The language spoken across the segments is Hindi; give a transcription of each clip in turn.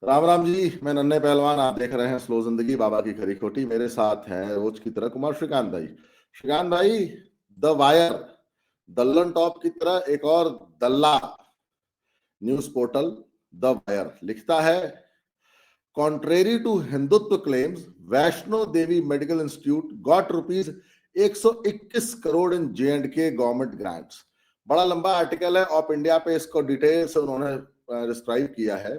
राम राम जी। मैं नन्हे पहलवान, आप देख रहे हैं स्लो जिंदगी बाबा की खरी खोटी। मेरे साथ हैं रोज की तरह कुमार श्रीकांत भाई। श्रीकांत भाई, द वायर, दल्लन टॉप की तरह एक और दल्ला न्यूज पोर्टल द वायर लिखता है, contrary to Hindutva claims, Vaishno Devi medical institute got rupees 121 crore in J&K government grants. बड़ा लंबा आर्टिकल है, ऑफ इंडिया पे इसको डिटेल से उन्होंने डिस्क्राइब किया है।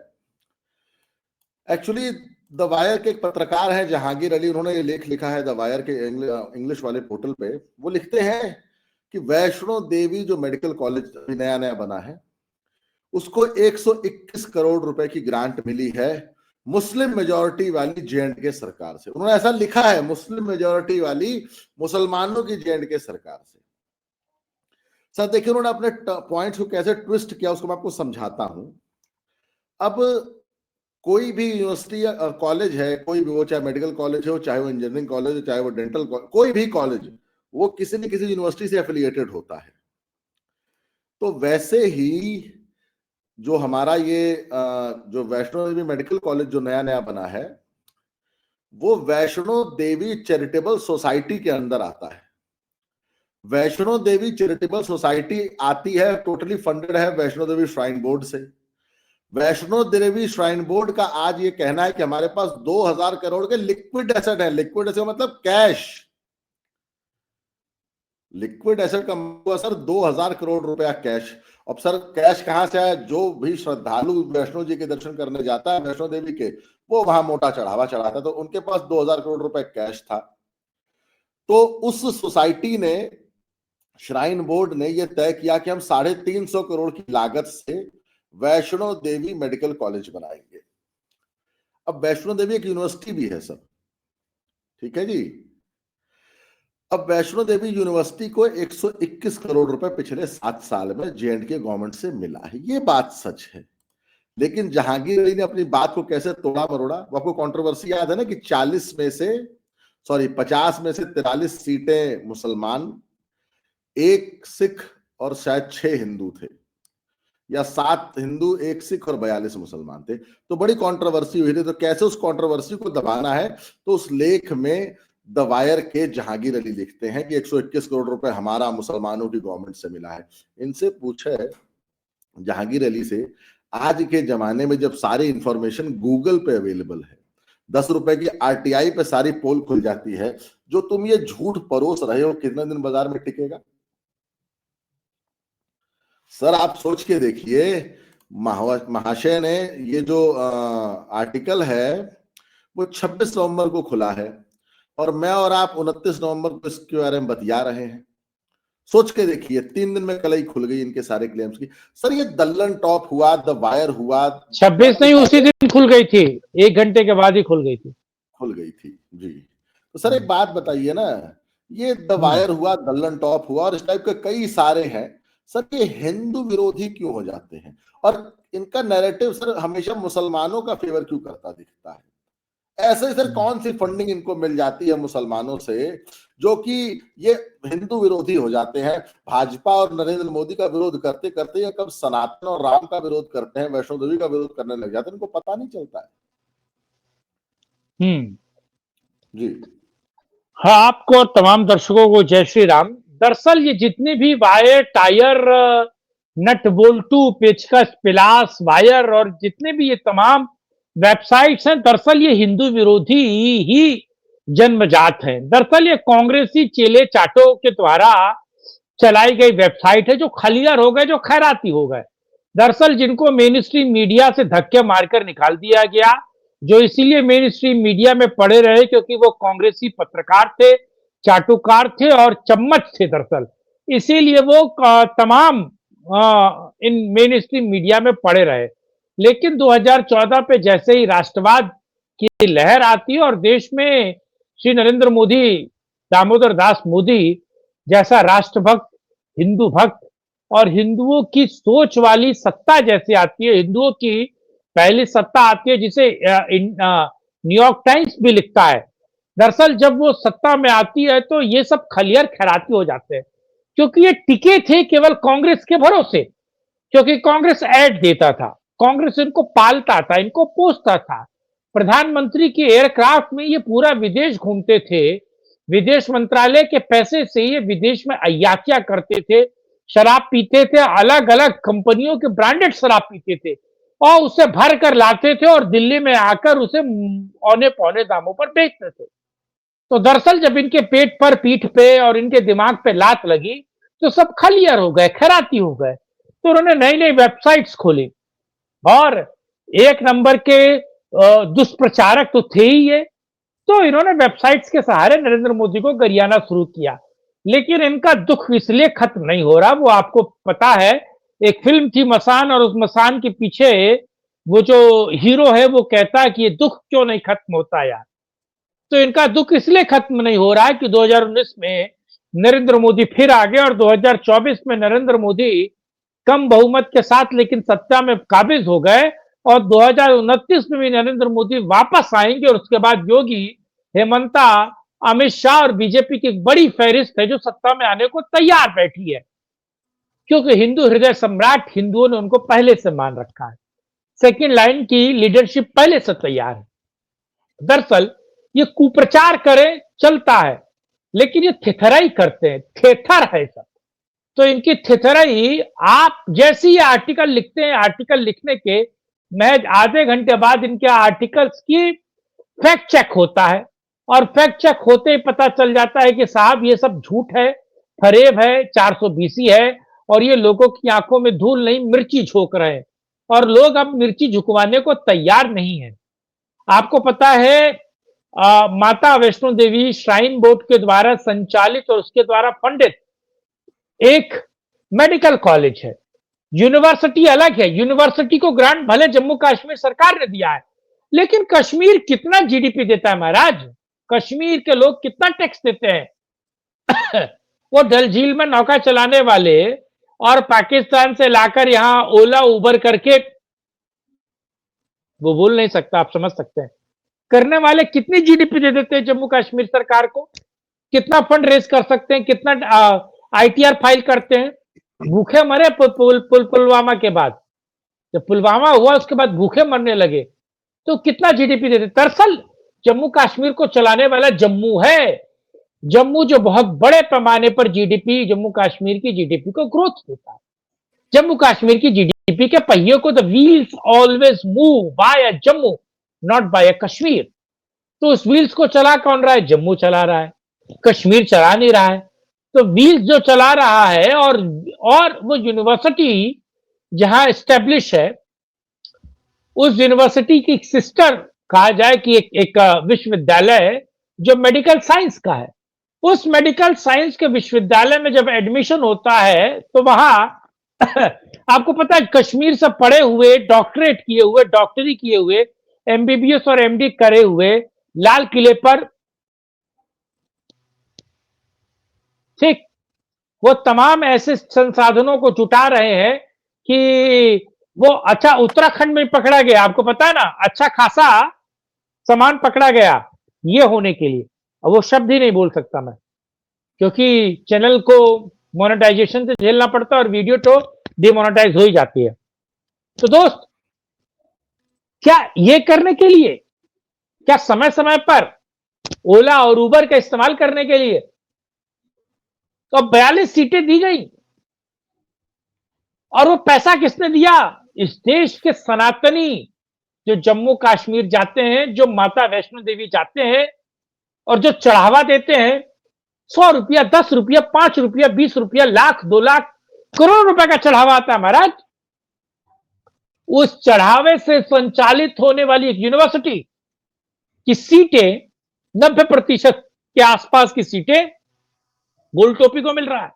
एक्चुअली द वायर के एक पत्रकार हैं जहांगीर अली, उन्होंने ये लेख लिखा है द वायर के इंग्लिश वाले पोर्टल पे। वो लिखते हैं कि वैष्णो देवी जो मेडिकल कॉलेज नया नया बना है, उसको 121 करोड़ रुपए की ग्रांट मिली है मुस्लिम मेजोरिटी वाली J&K सरकार से। उन्होंने ऐसा लिखा है, मुस्लिम मेजोरिटी वाली मुसलमानों की J&K सरकार से। सर देखिए, उन्होंने अपने पॉइंट्स को कैसे ट्विस्ट किया उसको मैं आपको समझाता हूं। अब कोई भी यूनिवर्सिटी या कॉलेज है, कोई भी, वो चाहे मेडिकल कॉलेज हो, चाहे वो इंजीनियरिंग कॉलेज हो, चाहे वो डेंटल कॉलेज, कोई भी कॉलेज, वो किसी न किसी यूनिवर्सिटी से एफिलिएटेड होता है। तो वैसे ही जो हमारा ये जो वैष्णो देवी मेडिकल कॉलेज जो नया नया बना है, वो वैष्णो देवी चैरिटेबल सोसाइटी के अंदर आता है। वैष्णो देवी चैरिटेबल सोसाइटी आती है, टोटली फंडेड है वैष्णो देवी श्राइन बोर्ड से। वैष्णो देवी श्राइन बोर्ड का आज ये कहना है कि हमारे पास 2000 करोड़ के लिक्विड एसेट है। लिक्विड एसेट मतलब कैश। लिक्विड एसेट का मतलब सर 2000 करोड़ रुपया कैश। अब सर कैश कहां से आया? जो भी श्रद्धालु वैष्णो जी के दर्शन करने जाता है वैष्णो देवी के, वो वहां मोटा चढ़ावा चढ़ाता है, तो उनके पास 2000 करोड़ रुपए कैश था। तो उस सोसाइटी ने, श्राइन बोर्ड ने यह तय किया कि हम 350 करोड़ की लागत से वैष्णो देवी मेडिकल कॉलेज बनाएंगे। अब वैष्णो देवी एक यूनिवर्सिटी भी है सर, ठीक है जी। अब वैष्णो देवी यूनिवर्सिटी को 121 करोड़ रुपए पिछले 7 साल में J&K गवर्नमेंट से मिला है, ये बात सच है। लेकिन जहांगीर अली ने अपनी बात को कैसे तोड़ा मरोड़ा, वो आपको कंट्रोवर्सी याद है ना कि 50 में से 43 सीटें मुसलमान, 1 सिख और शायद 6 हिंदू थे, या 7 हिंदू, 1 सिख और 42 मुसलमान थे। तो बड़ी कंट्रोवर्सी हुई थी। तो कैसे उस कंट्रोवर्सी को दबाना है, तो उस लेख में द वायर के जहांगीर अली लिखते हैं कि 121 करोड़ रुपए हमारा मुसलमानों की गवर्नमेंट से मिला है। इनसे पूछे जहांगीर अली से, आज के जमाने में जब सारी इंफॉर्मेशन गूगल पे अवेलेबल है, 10 रुपए की RTI पे सारी पोल खुल जाती है, जो तुम ये झूठ परोस रहे हो कितने दिन बाजार में टिकेगा? सर आप सोच के देखिए, महाशय ने ये जो आर्टिकल है वो 26 नवंबर को खुला है, और मैं और आप 29 नवंबर को इसके बारे में बतिया रहे हैं। सोच के देखिए, 3 दिन में कल ही खुल गई इनके सारे क्लेम्स की। सर ये दल्लन टॉप हुआ, द वायर हुआ, 26 नहीं, उसी दिन खुल गई थी, 1 घंटे के बाद ही खुल गई थी। जी। तो सर एक बात बताइए ना, ये द वायर हुआ, दल्लन टॉप हुआ, और इस टाइप के कई सारे हैं। सर ये हिंदू विरोधी क्यों हो जाते हैं, और इनका नैरेटिव सर हमेशा मुसलमानों का फेवर क्यों करता दिखता है? ऐसे सर कौन सी फंडिंग इनको मिल जाती है मुसलमानों से, जो कि ये हिंदू विरोधी हो जाते हैं? भाजपा और नरेंद्र मोदी का विरोध करते करते या कब सनातन और राम का विरोध करते हैं, वैष्णो देवी का विरोध करने लग जाते हैं, इनको पता नहीं चलता है। जी हाँ, आपको और तमाम दर्शकों को जय श्री राम। दरअसल ये जितने भी वायर, टायर, नट बोल्टू, पेचकस, पिलास, वायर और जितने भी ये तमाम वेबसाइट्स हैं, दरअसल ये हिंदू विरोधी ही जन्मजात हैं। दरअसल ये कांग्रेसी चेले चाटों के द्वारा चलाई गई वेबसाइट है, जो खलियर हो गए, जो खैराती हो गए। दरअसल जिनको मेन स्ट्रीम मीडिया से धक्के मारकर निकाल दिया गया, जो इसीलिए मेन स्ट्रीम मीडिया में पड़े रहे क्योंकि वो कांग्रेसी पत्रकार थे, चाटुकार थे और चम्मच थे। दरअसल इसीलिए वो तमाम इन मेन स्ट्रीम मीडिया में पड़े रहे। लेकिन 2014 पे जैसे ही राष्ट्रवाद की लहर आती है और देश में श्री नरेंद्र मोदी, दामोदर दास मोदी जैसा राष्ट्रभक्त, हिंदू भक्त और हिंदुओं की सोच वाली सत्ता जैसे आती है, हिंदुओं की पहली सत्ता आती है जिसे न्यूयॉर्क टाइम्स भी लिखता है। दरअसल जब वो सत्ता में आती है तो ये सब खलियर खैराती हो जाते हैं, क्योंकि ये टिके थे केवल कांग्रेस के भरोसे, क्योंकि कांग्रेस ऐड देता था। कांग्रेस इनको पालता था, इनको पोसता था। प्रधानमंत्री के एयरक्राफ्ट में ये पूरा विदेश घूमते थे। विदेश मंत्रालय के पैसे से ये विदेश में अय्यातियां करते थे, शराब पीते थे, अलग अलग कंपनियों के ब्रांडेड शराब पीते थे और उसे भर कर लाते थे और दिल्ली में आकर उसे औने पौने दामों पर बेचते थे। तो दरअसल जब इनके पेट पर, पीठ पे और इनके दिमाग पे लात लगी तो सब खलियर हो गए, खैराती हो गए। तो उन्होंने नई नई वेबसाइट्स खोली और एक नंबर के दुष्प्रचारक तो थे ही ये। तो इन्होंने वेबसाइट्स के सहारे नरेंद्र मोदी को गरियाना शुरू किया, लेकिन इनका दुख इसलिए खत्म नहीं हो रहा। वो आपको पता है, एक फिल्म थी मसान और उस मसान के पीछे वो जो हीरो है वो कहता है कि ये दुख क्यों नहीं खत्म होता यार। तो इनका दुख इसलिए खत्म नहीं हो रहा है कि 2019 में नरेंद्र मोदी फिर आ गए और 2024 में नरेंद्र मोदी कम बहुमत के साथ लेकिन सत्ता में काबिज हो गए और 2029 में भी नरेंद्र मोदी वापस आएंगे और उसके बाद योगी, हेमंता, अमित शाह और बीजेपी की एक बड़ी फहरिस्त है जो सत्ता में आने को तैयार बैठी है, क्योंकि हिंदू हृदय सम्राट हिंदुओं ने उनको पहले से मान रखा है। सेकंड लाइन की लीडरशिप पहले से तैयार है। दरअसल ये कुप्रचार करें चलता है, लेकिन ये थेथराई करते हैं, थेथर है सब। तो इनकी थेथराई, आप जैसे ही आर्टिकल लिखते हैं, आर्टिकल लिखने के महज आधे घंटे बाद इनके आर्टिकल्स की फैक्ट चेक होता है और फैक्ट चेक होते ही पता चल जाता है कि साहब ये सब झूठ है, फरेब है, 420 है और ये लोगों की आंखों में धूल नहीं मिर्ची झोंक रहे हैं और लोग अब मिर्ची झुकवाने को तैयार नहीं है। आपको पता है, माता वैष्णो देवी श्राइन बोर्ड के द्वारा संचालित और उसके द्वारा फंडित एक मेडिकल कॉलेज है। यूनिवर्सिटी अलग है, यूनिवर्सिटी को ग्रांट भले जम्मू कश्मीर सरकार ने दिया है, लेकिन कश्मीर कितना जीडीपी देता है महाराज? कश्मीर के लोग कितना टैक्स देते हैं? वो डल झील में नौका चलाने वाले और पाकिस्तान से लाकर यहां ओला उबर करके, वो बोल नहीं सकता, आप समझ सकते हैं, करने वाले कितनी जीडीपी दे देते हैं जम्मू कश्मीर सरकार को? कितना फंड रेज कर सकते हैं, कितना आईटीआर फाइल करते हैं? भूखे मरे पुलवामा के बाद, जब पुलवामा हुआ उसके बाद भूखे मरने लगे, तो कितना जीडीपी देते? दरअसल जम्मू कश्मीर को चलाने वाला जम्मू है। जम्मू जो बहुत बड़े पैमाने पर जीडीपी, जम्मू कश्मीर की जीडीपी को ग्रोथ देता है। जम्मू कश्मीर की जीडीपी के पहियों को, the wheels always move by a Jammu not by a Kashmir. तो उस व्हील्स को चला कौन रहा है? जम्मू चला रहा है, कश्मीर चला नहीं रहा है। तो व्हील्स जो चला रहा है और वो यूनिवर्सिटी जहां एस्टेब्लिश है, उस यूनिवर्सिटी की सिस्टर कहा जाए कि एक विश्वविद्यालय जो मेडिकल साइंस का है, उस मेडिकल साइंस के विश्वविद्यालय में जब एडमिशन होता है तो वहां आपको पता है, कश्मीर से पढ़े हुए, डॉक्टरेट किए हुए, डॉक्टरी किए हुए, एमबीबीएस और एमडी करे हुए लाल किले पर, ठीक, वो तमाम ऐसे संसाधनों को जुटा रहे हैं कि वो, अच्छा उत्तराखंड में पकड़ा गया, आपको पता है ना, अच्छा खासा सामान पकड़ा गया ये होने के लिए। अब वो शब्द ही नहीं बोल सकता मैं, क्योंकि चैनल को मोनेटाइजेशन से झेलना पड़ता है और वीडियो तो डिमोनेटाइज हो ही जाती है। तो दोस्त, क्या ये करने के लिए, क्या समय समय पर ओला और उबर का इस्तेमाल करने के लिए तो 42 सीटें दी गई? और वो पैसा किसने दिया? इस देश के सनातनी जो जम्मू कश्मीर जाते हैं, जो माता वैष्णो देवी जाते हैं और जो चढ़ावा देते हैं, 100 रुपया, 10 रुपया, 5 रुपया, 20 रुपया, लाख, 2 लाख, करोड़ रुपए का चढ़ावा आता है महाराज। उस चढ़ावे से संचालित होने वाली एक यूनिवर्सिटी की सीटें, 90% के आसपास की सीटें गोल टोपी को मिल रहा है,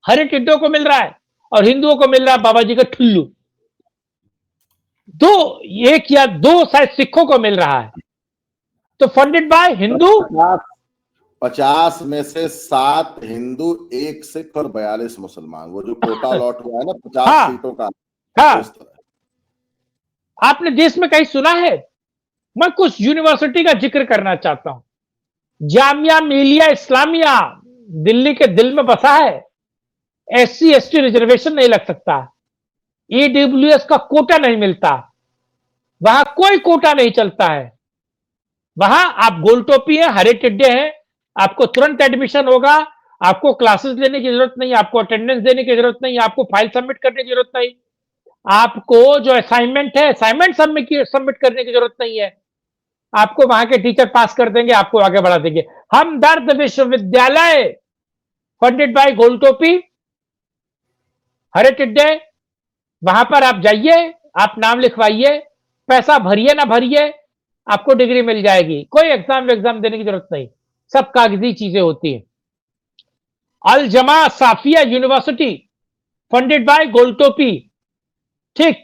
हरे टिड्डों को मिल रहा है और हिंदुओं को मिल रहा है बाबा जी का ठुल्लू। एक या दो शायद सिखों को मिल रहा है। तो फंडेड बाय हिंदू। 50 में से 7 हिंदू, 1 सिख और 42 मुसलमान। वो जो कोटा लॉट हुआ है ना 50 सीटों का। हाँ, आपने देश में कहीं सुना है? मैं कुछ यूनिवर्सिटी का जिक्र करना चाहता हूं। जामिया मिलिया इस्लामिया दिल्ली के दिल में बसा है, एससी एसटी रिजर्वेशन नहीं लग सकता। ईडब्ल्यूएस का कोटा नहीं मिलता, वहां कोई कोटा नहीं चलता है। वहां आप गोल टोपी है, हरे टिड्डे हैं, आपको तुरंत एडमिशन होगा, आपको क्लासेस लेने की जरूरत नहीं, आपको अटेंडेंस देने की जरूरत नहीं, आपको फाइल सबमिट करने की जरूरत नहीं, आपको जो असाइनमेंट है असाइनमेंट सबमिट करने की जरूरत नहीं है। आपको वहां के टीचर पास कर देंगे, आपको आगे बढ़ा देंगे। हमदर्द विश्वविद्यालय, फंडेड बाय गोल टोपी, हरे टिड्डे, वहां पर आप जाइए, आप नाम लिखवाइए, पैसा भरिए ना भरिए, आपको डिग्री मिल जाएगी। कोई एग्जाम देने की जरूरत नहीं, सब कागजी चीजें होती है। अल जमा साफिया यूनिवर्सिटी, फंडेड बाय गोल टोपी, ठीक।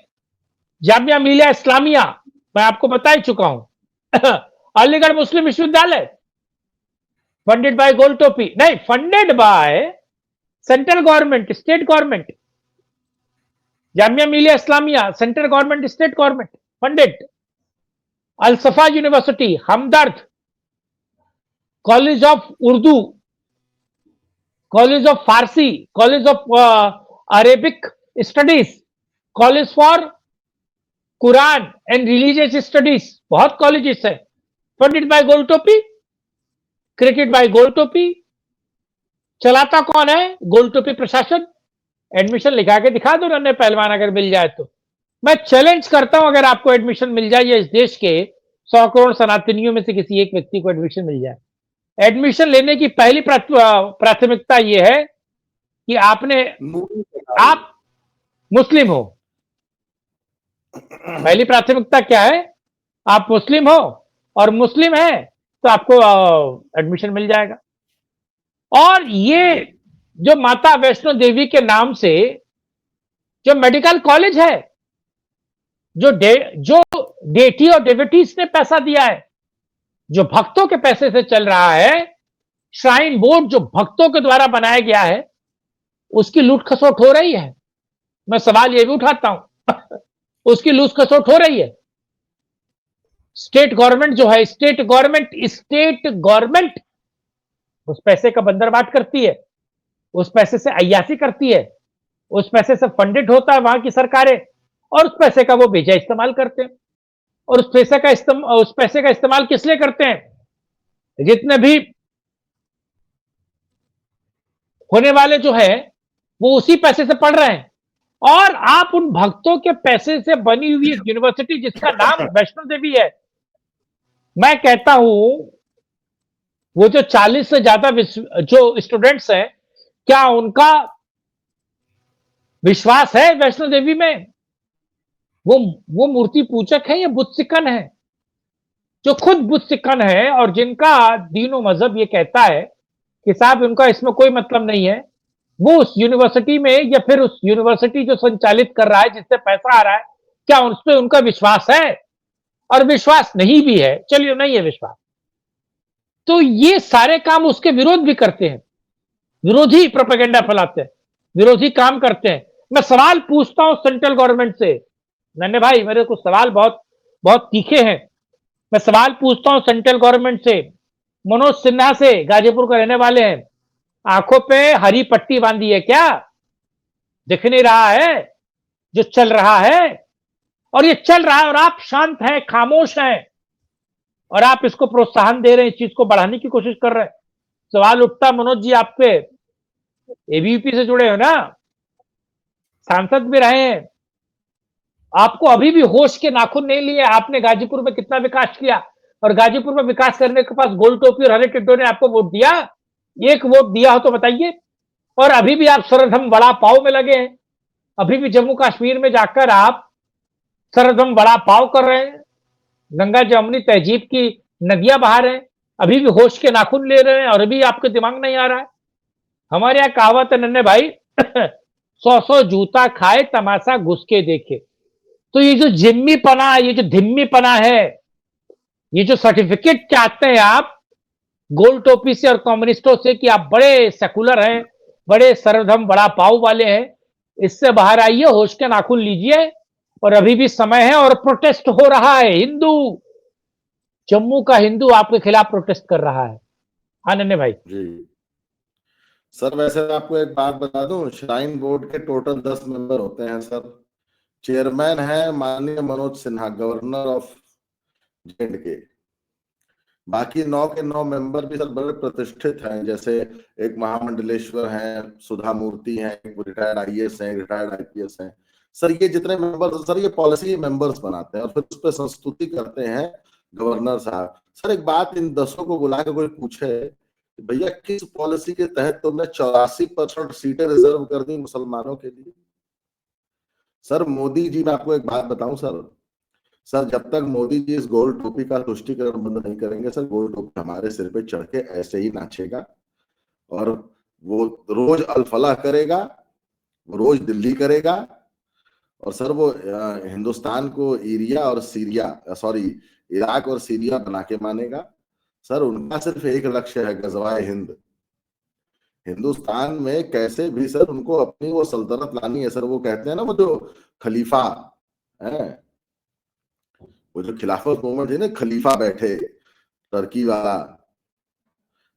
जामिया मिलिया इस्लामिया, मैं आपको बता ही चुका हूं। अलीगढ़ मुस्लिम विश्वविद्यालय, फंडेड बाय गोल टोपी नहीं, funded by central government, state government. Jamia Millia Islamia, central government, state government, funded. Al Safa university, Hamdard, college of Urdu, college of Farsi, college of Arabic studies, college for Quran and religious studies, बहुत कॉलेजेस है, फंडेड बाय गोल टोपी, क्रिएटेड बाय गोल टोपी। चलाता कौन है? गोल टोपी प्रशासन। एडमिशन लिखा के दिखा दो नन्हे पहलवान, अगर मिल जाए तो। मैं चैलेंज करता हूं, अगर आपको एडमिशन मिल जाए या इस देश के 100 करोड़ सनातनियों में से किसी एक व्यक्ति को एडमिशन मिल जाए, एडमिशन लेने की पहली प्राथमिकता यह है कि आप मुस्लिम हो। पहली प्राथमिकता क्या है? आप मुस्लिम हो, और मुस्लिम है तो आपको एडमिशन मिल जाएगा। और ये जो माता वैष्णो देवी के नाम से जो मेडिकल कॉलेज है, जो डेटी और डेविटीज ने पैसा दिया है, जो भक्तों के पैसे से चल रहा है, श्राइन बोर्ड जो भक्तों के द्वारा बनाया गया है, उसकी लूट खसोट हो रही है। मैं सवाल यह भी उठाता हूं उसकी लूट खसोट हो रही है। स्टेट गवर्नमेंट जो है, स्टेट गवर्नमेंट उस पैसे का बंदरबाट करती है, उस पैसे से अय्यासी करती है, उस पैसे से फंडेड होता है वहां की सरकारें, और उस पैसे का वो बेजा इस्तेमाल करते हैं। और उस पैसे का इस्तेमाल किस लिए करते हैं? जितने भी होने वाले जो है वो उसी पैसे से पढ़ रहे हैं। और आप उन भक्तों के पैसे से बनी हुई एक यूनिवर्सिटी जिसका नाम वैष्णो देवी है, मैं कहता हूं वो जो 40 से ज्यादा जो स्टूडेंट्स हैं, क्या उनका विश्वास है वैष्णो देवी में? वो मूर्ति पूजक है या बुद्ध सिकन है? जो खुद बुद्ध सिकन है और जिनका दीन और मजहब ये कहता है कि साहब उनका इसमें कोई मतलब नहीं है, वो उस यूनिवर्सिटी में या फिर उस यूनिवर्सिटी जो संचालित कर रहा है, जिससे पैसा आ रहा है, क्या उस पर उनका विश्वास है? और विश्वास नहीं भी है, चलिए नहीं है विश्वास, तो ये सारे काम उसके विरोध भी करते हैं, विरोधी प्रोपेगेंडा फैलाते हैं, विरोधी काम करते हैं। मैं सवाल पूछता हूं सेंट्रल गवर्नमेंट से, नन्हे भाई मेरे कुछ सवाल बहुत बहुत तीखे हैं, मैं सवाल पूछता हूं सेंट्रल गवर्नमेंट से। मनोज सिन्हा से, गाजीपुर के रहने वाले हैं, आंखों पे हरी पट्टी बांधी है क्या? दिख नहीं रहा है जो चल रहा है? और ये चल रहा है और आप शांत हैं, खामोश हैं, और आप इसको प्रोत्साहन दे रहे हैं, इस चीज को बढ़ाने की कोशिश कर रहे हैं। सवाल उठता मनोज जी, आप पे एबीवीपी से जुड़े हो ना, सांसद भी रहे हैं, आपको अभी भी होश के नाखून नहीं लिए? आपने गाजीपुर में कितना विकास किया, और गाजीपुर में विकास करने के पास गोल टोपी और हरे टिड्डों ने आपको वोट दिया? एक वोट दिया हो तो बताइए। और अभी भी आप सरधम वड़ा पाव में लगे हैं, अभी भी जम्मू कश्मीर में जाकर आप सरधम वड़ा पाव कर रहे हैं, गंगा जमुनी तहजीब की नदियां बहा रहे हैं, अभी भी होश के नाखून ले रहे हैं, और अभी आपके दिमाग नहीं आ रहा है। हमारे यहाँ कहावत है नन्हे भाई, 100 जूता खाए तमाशा घुस के देखे। तो ये जो जिम्मी पना, ये जो धिम्मी पना है, ये जो सर्टिफिकेट चाहते हैं आप गोल टोपी से और कम्युनिस्टों से कि आप बड़े सेकुलर हैं, बड़े सर्वधर्म बड़ा पाव वाले हैं, इससे बाहर आइए, होश के नाखून लीजिए, और अभी भी समय है। और प्रोटेस्ट हो रहा है, हिंदू, जम्मू का हिंदू आपके खिलाफ प्रोटेस्ट कर रहा है। हाँ नन्हे भाई जी सर, वैसे आपको एक बात बता दूं, श्राइन बोर्ड के टोटल 10 मेंबर होते हैं सर, चेयरमैन है माननीय Manoj Sinha, governor of J&K। बाकी 9 के 9 मेंबर भी सर बड़े प्रतिष्ठित हैं, जैसे एक महामंडलेश्वर हैं, सुधा मूर्ति हैं, एक रिटायर्ड आईएएस हैं, रिटायर्ड आईपीएस हैं। सर ये जितने मेंबर्स, सर ये पॉलिसी मेंबर्स बनाते हैं और फिर उस पर संस्तुति करते हैं गवर्नर साहब। सर एक बात इन 10 को बुला के कोई पूछे, भैया किस पॉलिसी के तहत तुमने 84% सीटें रिजर्व कर दी मुसलमानों के लिए? सर मोदी जी, मैं आपको एक बात बताऊं सर जब तक मोदी जी इस गोल टोपी का तुष्टीकरण बंद नहीं करेंगे सर, गोल टोपी हमारे सिर पे चढ़ के ऐसे ही नाचेगा और वो रोज अल-फलाह करेगा, वो रोज दिल्ली करेगा और सर वो हिंदुस्तान को इराक और सीरिया बना के मानेगा। सर उनका सिर्फ एक लक्ष्य है, गजवाए हिंद। हिंदुस्तान में कैसे भी सर उनको अपनी वो सल्तनत लानी है। सर वो कहते हैं ना, वो जो खलीफा है, वो जो खिलाफत मूवमेंट है ना, खलीफा बैठे टर्की वाला,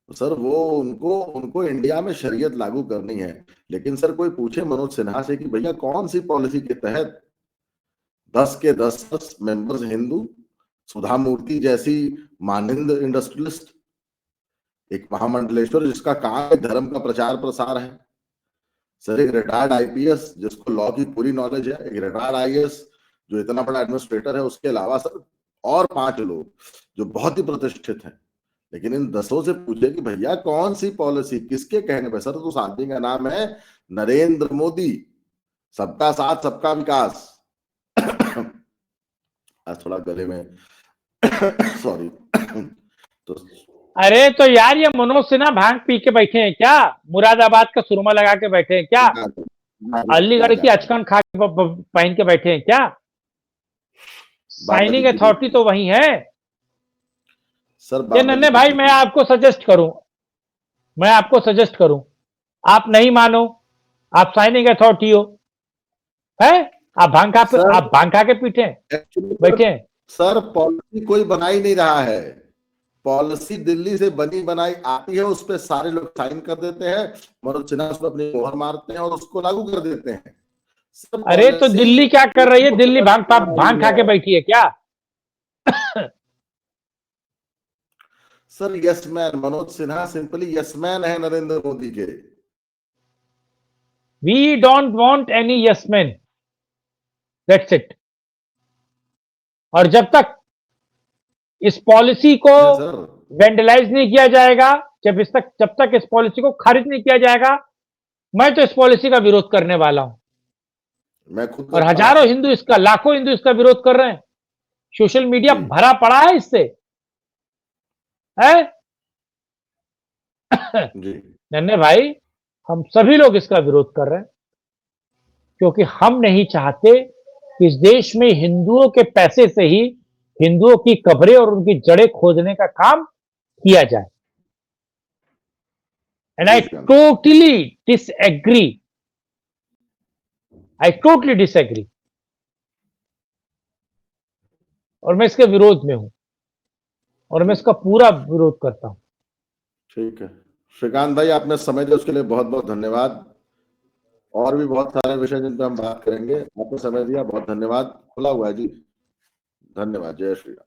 तो सर वो उनको इंडिया में शरीयत लागू करनी है। लेकिन सर कोई पूछे मनोज सिन्हा से कि भैया कौन सी पॉलिसी के तहत 10 के 10 मेंबर्स हिंदू, सुधा मूर्ति जैसी मानिंद इंडस्ट्रियलिस्ट, एक महामंडलेश्वर जिसका काम है धर्म का प्रचार प्रसार है, सर एक रिटायर्ड आईपीएस जिसको लॉ की पूरी नॉलेज है, एक रिटायर्ड आईएएस जो इतना बड़ा एडमिनिस्ट्रेटर है, उसके अलावा सर और 5 लोग जो बहुत ही प्रतिष्ठित हैं। लेकिन इन 10 से पूछे कि भैया कौन सी पॉलिसी, किसके कहने पर? सर तो उस आदमी का नाम है नरेंद्र मोदी, सबका साथ सबका विकास। आज थोड़ा गले में सॉरी। तो अरे तो यार ये मनोज सिन्हा भांग पी के बैठे हैं क्या? मुरादाबाद का सुरमा लगा के बैठे हैं क्या? अलीगढ़ की अचकन खा के पहन के बैठे हैं क्या? साइनिंग अथॉरिटी तो वही है सर। नन्हे भाई मैं आपको सजेस्ट करूं, आप नहीं मानो, आप साइनिंग अथॉरिटी हो, है? आप भांग खा के बैठे हैं। सर पॉलिसी कोई बना ही नहीं रहा है, पॉलिसी दिल्ली से बनी बनाई आती है, उस पर सारे लोग साइन कर देते हैं, मनोज सिन्हा उस पर अपनी मोहर मारते हैं और उसको लागू कर देते हैं। अरे तो दिल्ली क्या कर रही है? दिल्ली भांग खा के बैठी है क्या? Sir yes man, Manoj Sinha simply yes man है नरेंद्र मोदी के। We don't want any yes man, that's it. और जब तक इस पॉलिसी को वेंडलाइज नहीं किया जाएगा, जब तक इस पॉलिसी को खारिज नहीं किया जाएगा, मैं तो इस पॉलिसी का विरोध करने वाला हूं। मैं खुद और हजारों हिंदू इसका, लाखों हिंदू इसका विरोध कर रहे हैं। सोशल मीडिया भरा पड़ा है इससे, है? नन्हे भाई हम सभी लोग इसका विरोध कर रहे हैं क्योंकि हम नहीं चाहते कि इस देश में हिंदुओं के पैसे से ही हिंदुओं की कब्रें और उनकी जड़ें खोदने का काम किया जाए। एंड आई टोटली डिसएग्री, और मैं इसके विरोध में हूं और मैं इसका पूरा विरोध करता हूं। ठीक है श्रीकांत भाई, आपने समय दिया उसके लिए बहुत बहुत धन्यवाद। और भी बहुत सारे विषय जिन पर हम बात करेंगे, आपने समय दिया, बहुत धन्यवाद। खुला हुआ है जी, धन्यवाद। जय श्री राम।